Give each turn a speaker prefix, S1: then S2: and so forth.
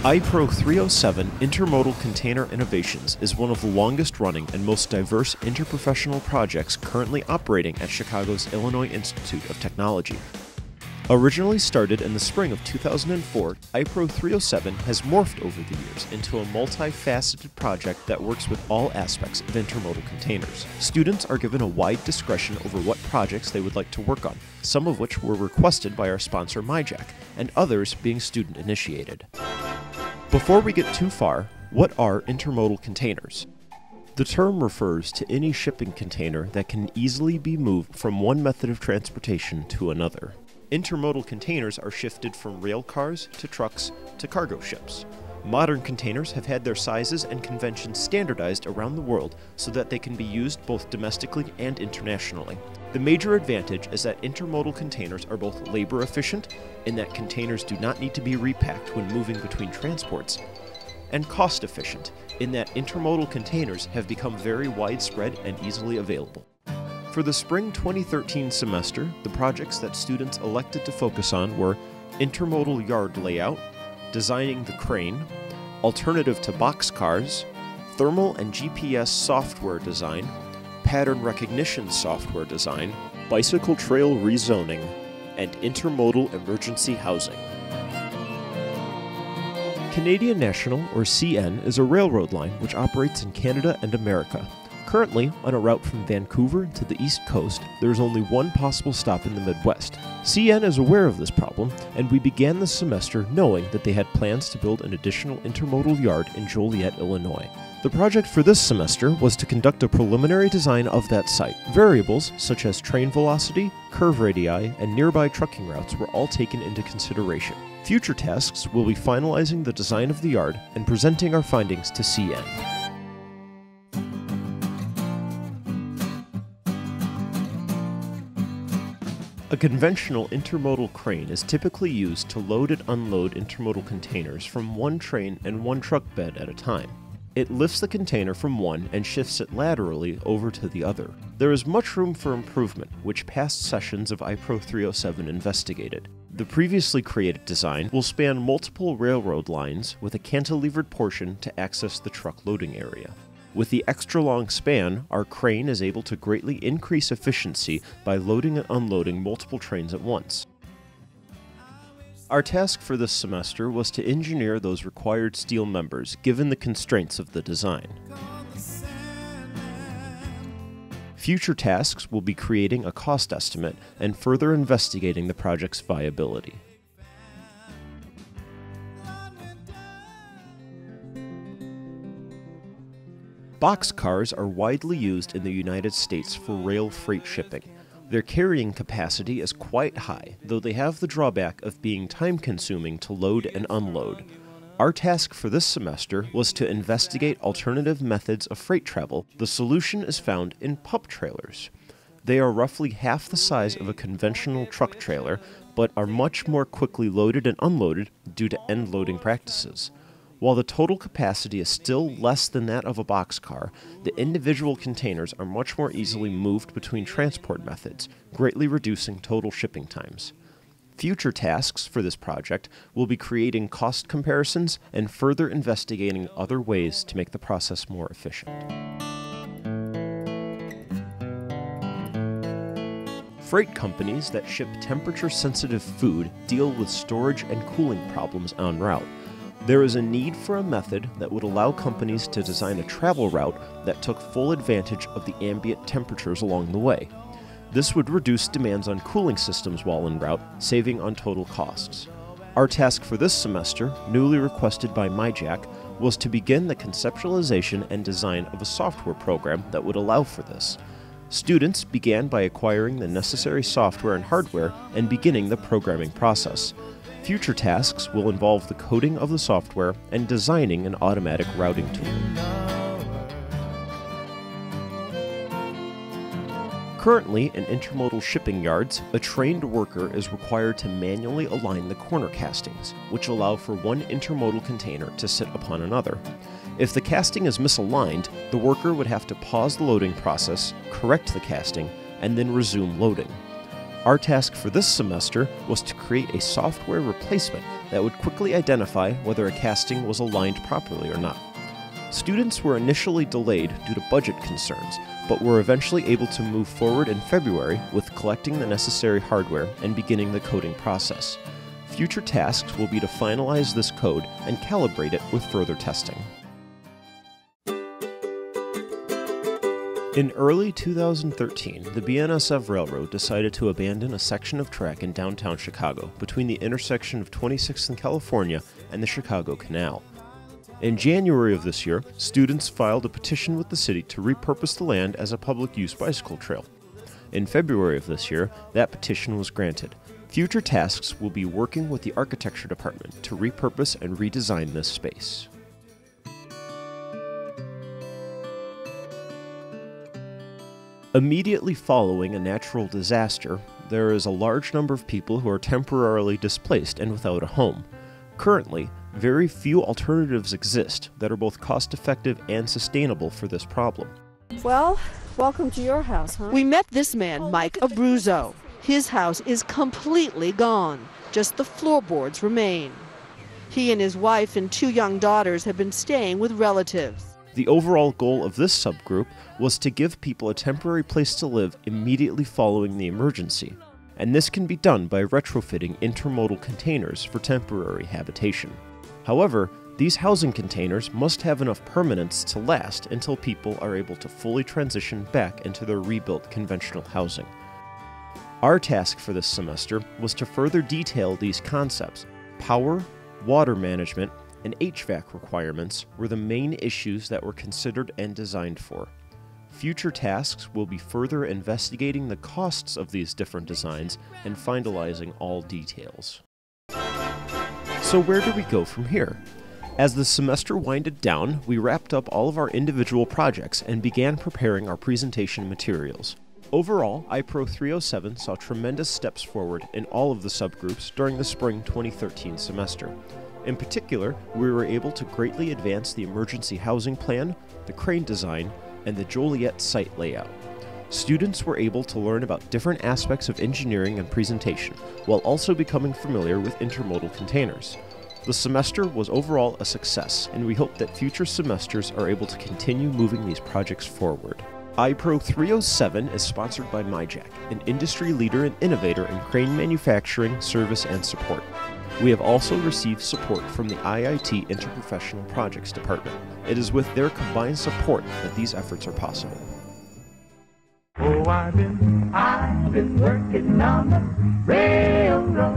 S1: IPRO 307 Intermodal Container Innovations is one of the longest running and most diverse interprofessional projects currently operating at Chicago's Illinois Institute of Technology. Originally started in the spring of 2004, IPRO 307 has morphed over the years into a multifaceted project that works with all aspects of intermodal containers. Students are given a wide discretion over what projects they would like to work on, some of which were requested by our sponsor MyJack, and others being student-initiated. Before we get too far, what are intermodal containers? The term refers to any shipping container that can easily be moved from one method of transportation to another. Intermodal containers are shifted from rail cars to trucks to cargo ships. Modern containers have had their sizes and conventions standardized around the world so that they can be used both domestically and internationally. The major advantage is that intermodal containers are both labor efficient, in that containers do not need to be repacked when moving between transports, and cost efficient, in that intermodal containers have become very widespread and easily available. For the spring 2013 semester, the projects that students elected to focus on were intermodal yard layout, designing the crane, alternative to boxcars, thermal and GPS software design, pattern recognition software design, bicycle trail rezoning, and intermodal emergency housing. Canadian National, or CN, is a railroad line which operates in Canada and America. Currently, on a route from Vancouver to the East Coast, there is only one possible stop in the Midwest. CN is aware of this problem, and we began the semester knowing that they had plans to build an additional intermodal yard in Joliet, Illinois. The project for this semester was to conduct a preliminary design of that site. Variables such as train velocity, curve radii, and nearby trucking routes were all taken into consideration. Future tasks will be finalizing the design of the yard and presenting our findings to CN. A conventional intermodal crane is typically used to load and unload intermodal containers from one train and one truck bed at a time. It lifts the container from one and shifts it laterally over to the other. There is much room for improvement, which past sessions of IPRO 307 investigated. The previously created design will span multiple railroad lines with a cantilevered portion to access the truck loading area. With the extra long span, our crane is able to greatly increase efficiency by loading and unloading multiple trains at once. Our task for this semester was to engineer those required steel members given the constraints of the design. Future tasks will be creating a cost estimate and further investigating the project's viability. Boxcars are widely used in the United States for rail freight shipping. Their carrying capacity is quite high, though they have the drawback of being time-consuming to load and unload. Our task for this semester was to investigate alternative methods of freight travel. The solution is found in pup trailers. They are roughly half the size of a conventional truck trailer, but are much more quickly loaded and unloaded due to end loading practices. While the total capacity is still less than that of a boxcar, the individual containers are much more easily moved between transport methods, greatly reducing total shipping times. Future tasks for this project will be creating cost comparisons and further investigating other ways to make the process more efficient. Freight companies that ship temperature-sensitive food deal with storage and cooling problems en route. There is a need for a method that would allow companies to design a travel route that took full advantage of the ambient temperatures along the way. This would reduce demands on cooling systems while en route, saving on total costs. Our task for this semester, newly requested by MyJack, was to begin the conceptualization and design of a software program that would allow for this. Students began by acquiring the necessary software and hardware and beginning the programming process. Future tasks will involve the coding of the software and designing an automatic routing tool. Currently, in intermodal shipping yards, a trained worker is required to manually align the corner castings, which allow for one intermodal container to sit upon another. If the casting is misaligned, the worker would have to pause the loading process, correct the casting, and then resume loading. Our task for this semester was to create a software replacement that would quickly identify whether a casting was aligned properly or not. Students were initially delayed due to budget concerns, but were eventually able to move forward in February with collecting the necessary hardware and beginning the coding process. Future tasks will be to finalize this code and calibrate it with further testing. In early 2013, the BNSF Railroad decided to abandon a section of track in downtown Chicago between the intersection of 26th and California and the Chicago Canal. In January of this year, students filed a petition with the city to repurpose the land as a public-use bicycle trail. In February of this year, that petition was granted. Future tasks will be working with the architecture department to repurpose and redesign this space. Immediately following a natural disaster, there is a large number of people who are temporarily displaced and without a home. Currently, very few alternatives exist that are both cost-effective and sustainable for this problem.
S2: Well, welcome to your house, huh?
S3: We met this man, Mike Abruzzo. His house is completely gone. Just the floorboards remain. He and his wife and 2 young daughters have been staying with relatives.
S1: The overall goal of this subgroup was to give people a temporary place to live immediately following the emergency, and this can be done by retrofitting intermodal containers for temporary habitation. However, these housing containers must have enough permanence to last until people are able to fully transition back into their rebuilt conventional housing. Our task for this semester was to further detail these concepts. Power, water management, and HVAC requirements were the main issues that were considered and designed for. Future tasks will be further investigating the costs of these different designs and finalizing all details. So where do we go from here? As the semester winded down, we wrapped up all of our individual projects and began preparing our presentation materials. Overall, IPRO 307 saw tremendous steps forward in all of the subgroups during the spring 2013 semester. In particular, we were able to greatly advance the emergency housing plan, the crane design, and the Joliet site layout. Students were able to learn about different aspects of engineering and presentation, while also becoming familiar with intermodal containers. The semester was overall a success, and we hope that future semesters are able to continue moving these projects forward. IPRO 307 is sponsored by MyJack, an industry leader and innovator in crane manufacturing, service, and support. We have also received support from the IIT Interprofessional Projects Department. It is with their combined support that these efforts are possible.
S4: Oh, I've been working on the railroad.